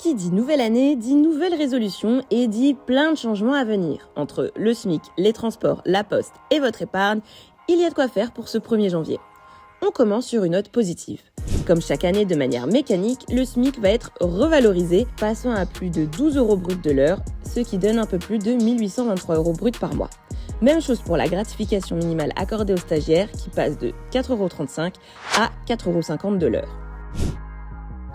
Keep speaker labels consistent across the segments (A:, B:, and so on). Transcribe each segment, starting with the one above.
A: Qui dit nouvelle année, dit nouvelle résolution et dit plein de changements à venir. Entre le SMIC, les transports, la poste et votre épargne, il y a de quoi faire pour ce 1er janvier. On commence sur une note positive. Comme chaque année de manière mécanique, le SMIC va être revalorisé, passant à plus de 12 € brut de l'heure, ce qui donne un peu plus de 1 823 € brut par mois. Même chose pour la gratification minimale accordée aux stagiaires qui passe de 4,35 € à 4,50 € de l'heure.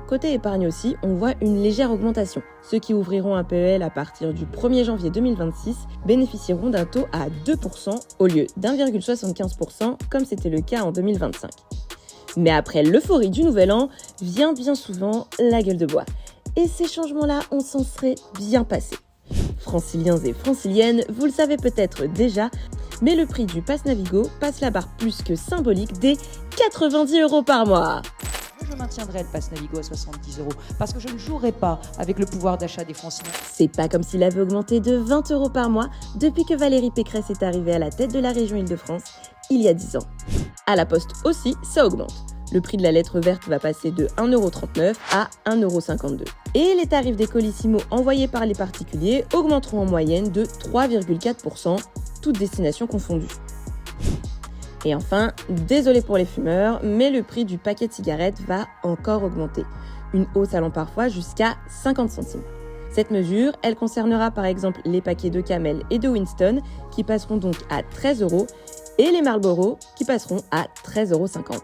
A: Côté épargne aussi, on voit une légère augmentation. Ceux qui ouvriront un PEL à partir du 1er janvier 2026 bénéficieront d'un taux à 2% au lieu d'1,75% comme c'était le cas en 2025. Mais après l'euphorie du nouvel an, vient bien souvent la gueule de bois. Et ces changements-là, on s'en serait bien passé. Franciliens et franciliennes, vous le savez peut-être déjà, mais le prix du Pass Navigo passe la barre plus que symbolique des 90 € par mois.
B: Je maintiendrai le Pass Navigo à 70 € parce que je ne jouerai pas avec le pouvoir d'achat des Franciliens.
A: C'est pas comme s'il avait augmenté de 20 € par mois depuis que Valérie Pécresse est arrivée à la tête de la région Île-de-France il y a 10 ans. À la Poste aussi, ça augmente. Le prix de la lettre verte va passer de 1,39 € à 1,52 €. Et les tarifs des Colissimo envoyés par les particuliers augmenteront en moyenne de 3,4%, toutes destinations confondues. Et enfin, désolé pour les fumeurs, mais le prix du paquet de cigarettes va encore augmenter. Une hausse allant parfois jusqu'à 50 centimes. Cette mesure, elle concernera par exemple les paquets de Camel et de Winston qui passeront donc à 13 € et les Marlboro qui passeront à 13,50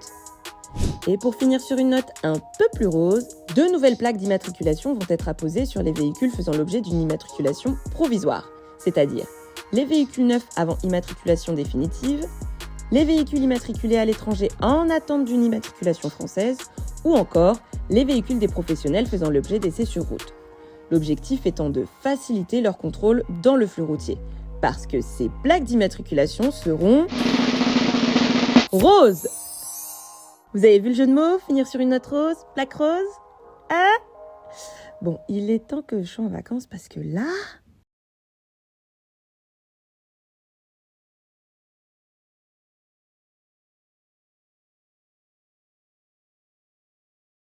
A: €. Et pour finir sur une note un peu plus rose, 2 nouvelles plaques d'immatriculation vont être apposées sur les véhicules faisant l'objet d'une immatriculation provisoire, c'est-à-dire les véhicules neufs avant immatriculation définitive, les véhicules immatriculés à l'étranger en attente d'une immatriculation française, ou encore les véhicules des professionnels faisant l'objet d'essais sur route. L'objectif étant de faciliter leur contrôle dans le flux routier, parce que ces plaques d'immatriculation seront roses. Vous avez vu le jeu de mots, finir sur une note rose, plaque rose? Hein? Bon, il est temps que je sois en vacances parce que là...